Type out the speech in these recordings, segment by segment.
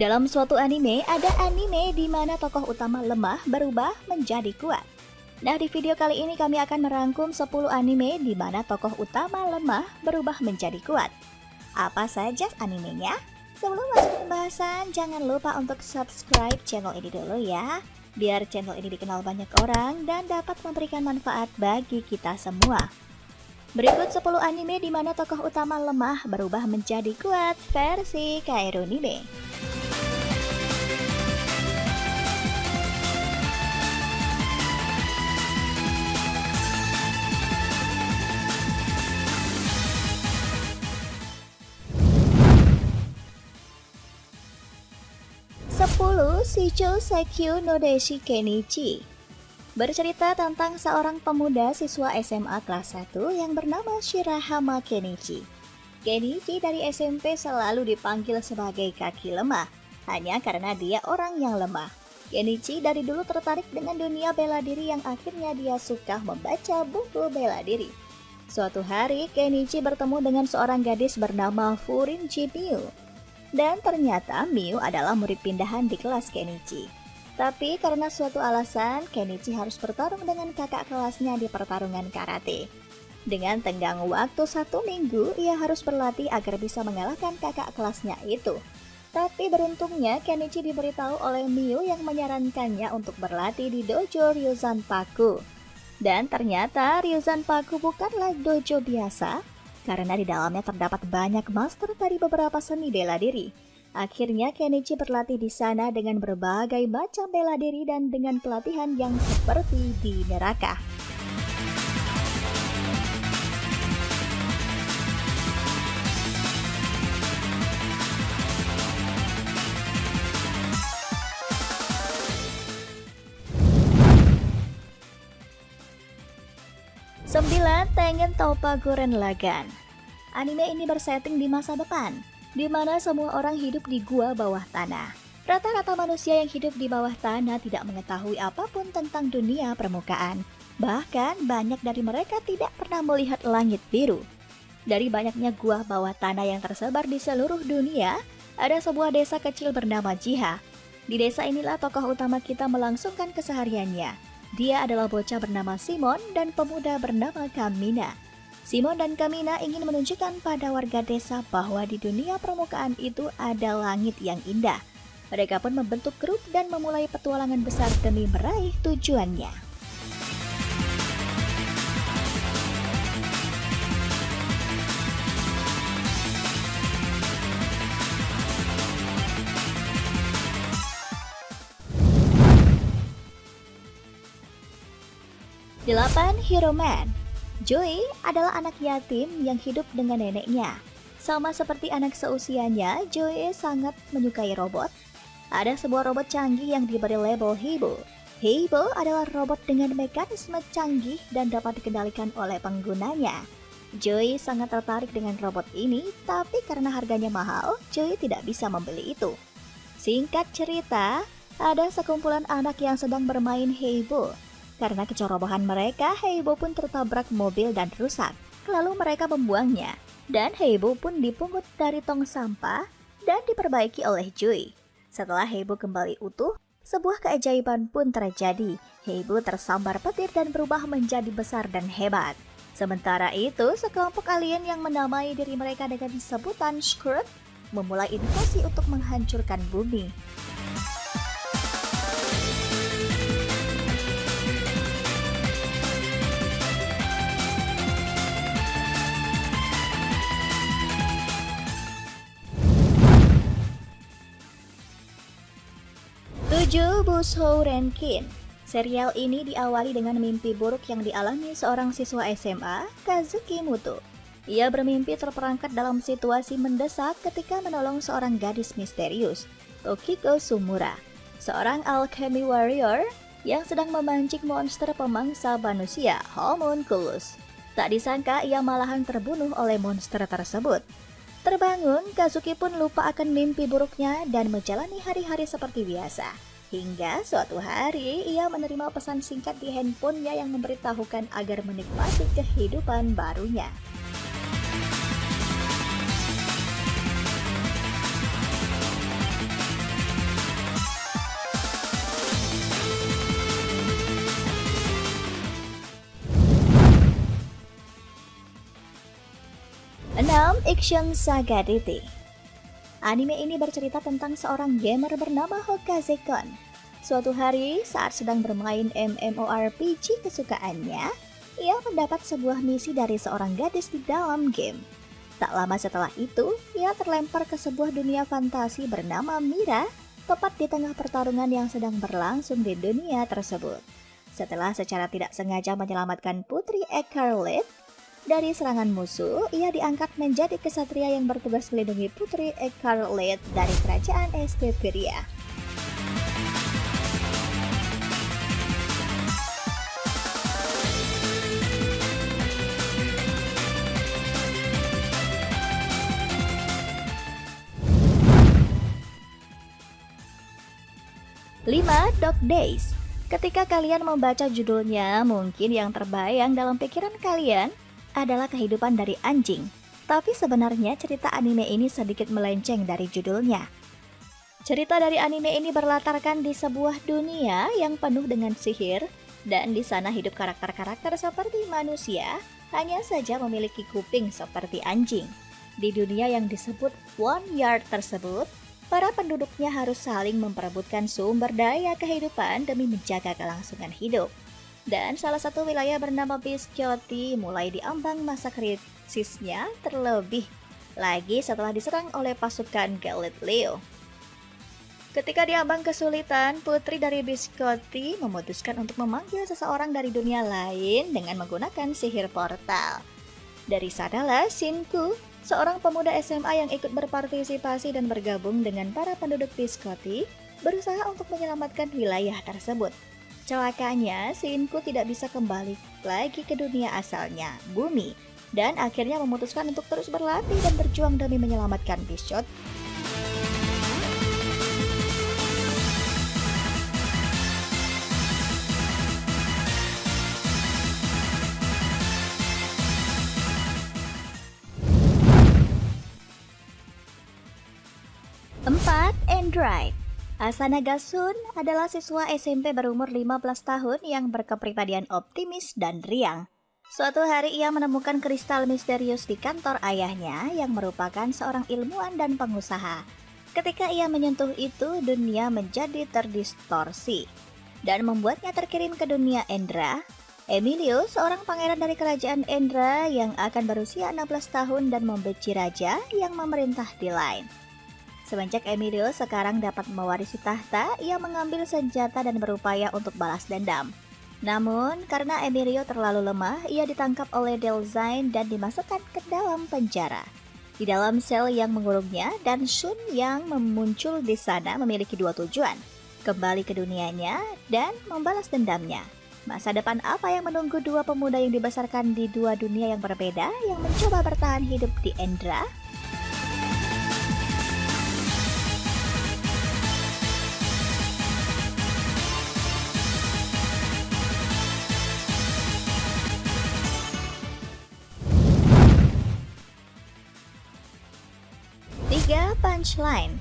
Dalam suatu anime, ada anime di mana tokoh utama lemah berubah menjadi kuat. Nah, di video kali ini kami akan merangkum 10 anime di mana tokoh utama lemah berubah menjadi kuat. Apa saja animenya? Sebelum masuk ke pembahasan, jangan lupa untuk subscribe channel ini dulu ya, biar channel ini dikenal banyak orang dan dapat memberikan manfaat bagi kita semua. Berikut 10 anime di mana tokoh utama lemah berubah menjadi kuat versi Kaeronime. Shicho Seikyu no Deshi Kenichi bercerita tentang seorang pemuda siswa SMA kelas 1 yang bernama Shirahama Kenichi. Kenichi dari SMP selalu dipanggil sebagai kaki lemah, hanya karena dia orang yang lemah. Kenichi dari dulu tertarik dengan dunia bela diri yang akhirnya dia suka membaca buku bela diri. Suatu hari, Kenichi bertemu dengan seorang gadis bernama Furinji Miu. Dan ternyata Miu adalah murid pindahan di kelas Kenichi. Tapi karena suatu alasan, Kenichi harus bertarung dengan kakak kelasnya di pertarungan karate. Dengan tenggang waktu 1 minggu, ia harus berlatih agar bisa mengalahkan kakak kelasnya itu. Tapi beruntungnya, Kenichi diberitahu oleh Miu yang menyarankannya untuk berlatih di dojo Ryuzanpaku. Dan ternyata Ryuzanpaku bukanlah dojo biasa, karena di dalamnya terdapat banyak master dari beberapa seni bela diri. Akhirnya Kenichi berlatih di sana dengan berbagai macam bela diri dan dengan pelatihan yang seperti di neraka. Tengen Toppa Gurren Lagann. Anime ini bersetting di masa depan, di mana semua orang hidup di gua bawah tanah. Rata-rata manusia yang hidup di bawah tanah tidak mengetahui apapun tentang dunia permukaan. Bahkan banyak dari mereka tidak pernah melihat langit biru. Dari banyaknya gua bawah tanah yang tersebar di seluruh dunia, ada sebuah desa kecil bernama Jiha. Di desa inilah tokoh utama kita melangsungkan kesehariannya. Dia adalah bocah bernama Simon dan pemuda bernama Kamina. Simon dan Kamina ingin menunjukkan pada warga desa bahwa di dunia permukaan itu ada langit yang indah. Mereka pun membentuk grup dan memulai petualangan besar demi meraih tujuannya. Delapan, Hero Man. Joey adalah anak yatim yang hidup dengan neneknya. Sama seperti anak seusianya, Joey sangat menyukai robot. Ada sebuah robot canggih yang diberi label Heibo. Heibo adalah robot dengan mekanisme canggih dan dapat dikendalikan oleh penggunanya. Joey sangat tertarik dengan robot ini, tapi karena harganya mahal, Joey tidak bisa membeli itu. Singkat cerita, ada sekumpulan anak yang sedang bermain Heibo. Karena kecerobohan mereka, Heibo pun tertabrak mobil dan rusak. Lalu mereka membuangnya, dan Heibo pun dipungut dari tong sampah dan diperbaiki oleh Joey. Setelah Heibo kembali utuh, sebuah keajaiban pun terjadi. Heibo tersambar petir dan berubah menjadi besar dan hebat. Sementara itu, sekelompok alien yang menamai diri mereka dengan sebutan Skrulls memulai invasi untuk menghancurkan bumi. Busou Renkin. Serial ini diawali dengan mimpi buruk yang dialami seorang siswa SMA, Kazuki Muto. Ia bermimpi terperangkap dalam situasi mendesak ketika menolong seorang gadis misterius, Tokiko Sumura, seorang alchemy warrior yang sedang memancing monster pemangsa manusia, Homunculus. Tak disangka ia malahan terbunuh oleh monster tersebut. Terbangun, Kazuki pun lupa akan mimpi buruknya dan menjalani hari-hari seperti biasa. Hingga suatu hari, ia menerima pesan singkat di handphonenya yang memberitahukan agar menikmati kehidupan barunya. Action Saga DT. Anime ini bercerita tentang seorang gamer bernama Hokage-kun. Suatu hari, saat sedang bermain MMORPG kesukaannya, ia mendapat sebuah misi dari seorang gadis di dalam game. Tak lama setelah itu, ia terlempar ke sebuah dunia fantasi bernama Mira, tepat di tengah pertarungan yang sedang berlangsung di dunia tersebut. Setelah secara tidak sengaja menyelamatkan Putri Scarlet dari serangan musuh, ia diangkat menjadi kesatria yang bertugas melindungi Putri Scarlet dari kerajaan Esteteria. Lima Dog Days. Ketika kalian membaca judulnya, mungkin yang terbayang dalam pikiran kalian adalah kehidupan dari anjing. Tapi sebenarnya cerita anime ini sedikit melenceng dari judulnya. Cerita dari anime ini berlatarkan di sebuah dunia yang penuh dengan sihir, dan di sana hidup karakter-karakter seperti manusia, hanya saja memiliki kuping seperti anjing. Di dunia yang disebut One Yard tersebut, para penduduknya harus saling memperebutkan sumber daya kehidupan demi menjaga kelangsungan hidup. Dan salah satu wilayah bernama Biscotti mulai diambang masa krisisnya, terlebih lagi setelah diserang oleh pasukan Galileo. Ketika diambang kesulitan, putri dari Biscotti memutuskan untuk memanggil seseorang dari dunia lain dengan menggunakan sihir portal. Dari sanalah Shinku, seorang pemuda SMA yang ikut berpartisipasi dan bergabung dengan para penduduk Biscotti, berusaha untuk menyelamatkan wilayah tersebut. Celakanya, Shinku tidak bisa kembali lagi ke dunia asalnya, bumi, dan akhirnya memutuskan untuk terus berlatih dan berjuang demi menyelamatkan Biscotti. Empat, Android. Asana Gasun adalah siswa SMP berumur 15 tahun yang berkepribadian optimis dan riang. Suatu hari ia menemukan kristal misterius di kantor ayahnya yang merupakan seorang ilmuwan dan pengusaha. Ketika ia menyentuh itu, dunia menjadi terdistorsi dan membuatnya terkirim ke dunia Endra. Emilio, seorang pangeran dari kerajaan Endra yang akan berusia 16 tahun dan membenci raja yang memerintah di Line. Semenjak Emilio sekarang dapat mewarisi tahta, ia mengambil senjata dan berupaya untuk balas dendam. Namun, karena Emilio terlalu lemah, ia ditangkap oleh Delzine dan dimasukkan ke dalam penjara. Di dalam sel yang mengurungnya, dan Shun yang muncul di sana memiliki dua tujuan, kembali ke dunianya dan membalas dendamnya. Masa depan apa yang menunggu dua pemuda yang dibesarkan di dua dunia yang berbeda yang mencoba bertahan hidup di Endra? Punchline.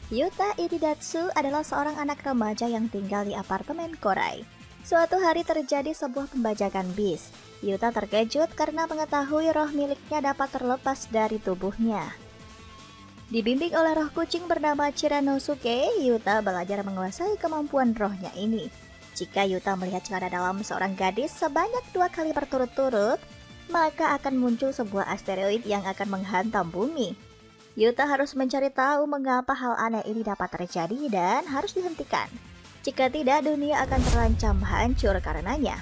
Yuta Iridatsu adalah seorang anak remaja yang tinggal di apartemen Korai. Suatu hari terjadi sebuah pembajakan bis. Yuta terkejut karena mengetahui roh miliknya dapat terlepas dari tubuhnya. Dibimbing oleh roh kucing bernama Chiranosuke, Yuta belajar menguasai kemampuan rohnya ini. Jika Yuta melihat celana dalam seorang gadis sebanyak 2 kali berturut-turut, maka akan muncul sebuah asteroid yang akan menghantam bumi. Yuta harus mencari tahu mengapa hal aneh ini dapat terjadi dan harus dihentikan. Jika tidak, dunia akan terancam hancur karenanya.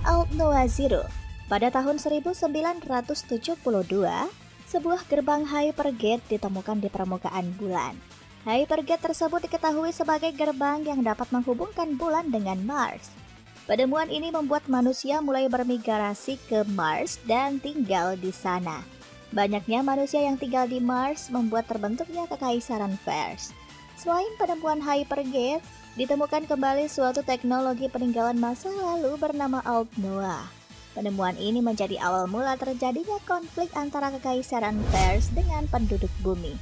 Alt Noah Zero. Pada tahun 1972, sebuah gerbang Hypergate ditemukan di permukaan bulan. Hypergate tersebut diketahui sebagai gerbang yang dapat menghubungkan bulan dengan Mars. Penemuan ini membuat manusia mulai bermigrasi ke Mars dan tinggal di sana. Banyaknya manusia yang tinggal di Mars membuat terbentuknya Kekaisaran Vers. Selain penemuan Hypergate, ditemukan kembali suatu teknologi peninggalan masa lalu bernama Alt Noah. Penemuan ini menjadi awal mula terjadinya konflik antara Kekaisaran Pers dengan penduduk bumi.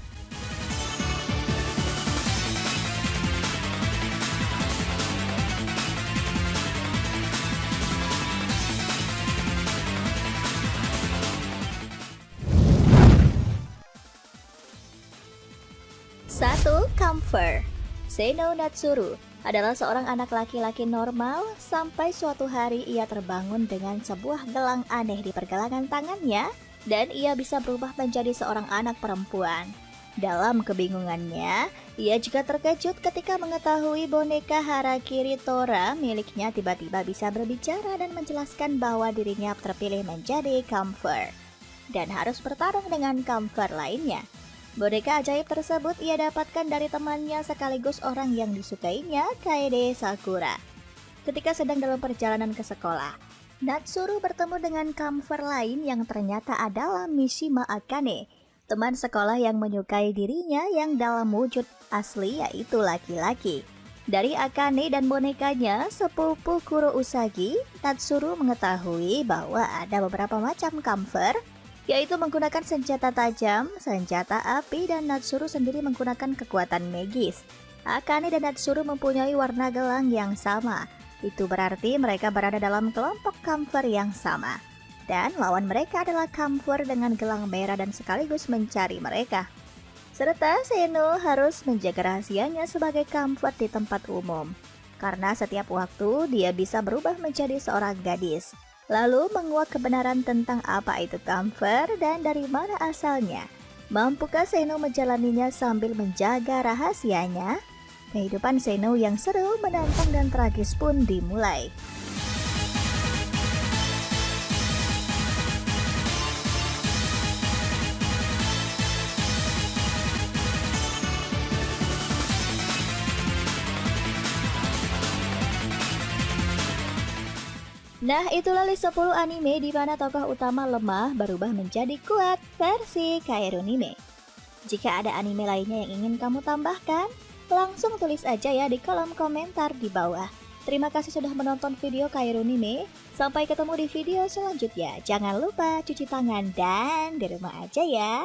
Satu, Camphor. Seno Natsuru adalah seorang anak laki-laki normal sampai suatu hari ia terbangun dengan sebuah gelang aneh di pergelangan tangannya dan ia bisa berubah menjadi seorang anak perempuan. Dalam kebingungannya, ia juga terkejut ketika mengetahui boneka Harakiri Tora miliknya tiba-tiba bisa berbicara dan menjelaskan bahwa dirinya terpilih menjadi Camphor dan harus bertarung dengan Camphor lainnya. Boneka ajaib tersebut ia dapatkan dari temannya sekaligus orang yang disukainya, Kaede Sakura. Ketika sedang dalam perjalanan ke sekolah, Natsuru bertemu dengan Camphor lain yang ternyata adalah Mishima Akane, teman sekolah yang menyukai dirinya yang dalam wujud asli yaitu laki-laki. Dari Akane dan bonekanya, sepupu Kuro Usagi, Natsuru mengetahui bahwa ada beberapa macam Camphor, yaitu menggunakan senjata tajam, senjata api, dan Natsuru sendiri menggunakan kekuatan magis. Akane dan Natsuru mempunyai warna gelang yang sama. Itu berarti mereka berada dalam kelompok Camphor yang sama. Dan lawan mereka adalah Camphor dengan gelang merah dan sekaligus mencari mereka. Serta Seno harus menjaga rahasianya sebagai Camphor di tempat umum. Karena setiap waktu dia bisa berubah menjadi seorang gadis. Lalu menguak kebenaran tentang apa itu Camphor dan dari mana asalnya. Mampukah Seno menjalaninya sambil menjaga rahasianya? Kehidupan Seno yang seru, menantang dan tragis pun dimulai. Nah, itulah list 10 anime di mana tokoh utama lemah berubah menjadi kuat versi Kairunime. Jika ada anime lainnya yang ingin kamu tambahkan, langsung tulis aja ya di kolom komentar di bawah. Terima kasih sudah menonton video Kairunime. Sampai ketemu di video selanjutnya. Jangan lupa cuci tangan dan di rumah aja ya.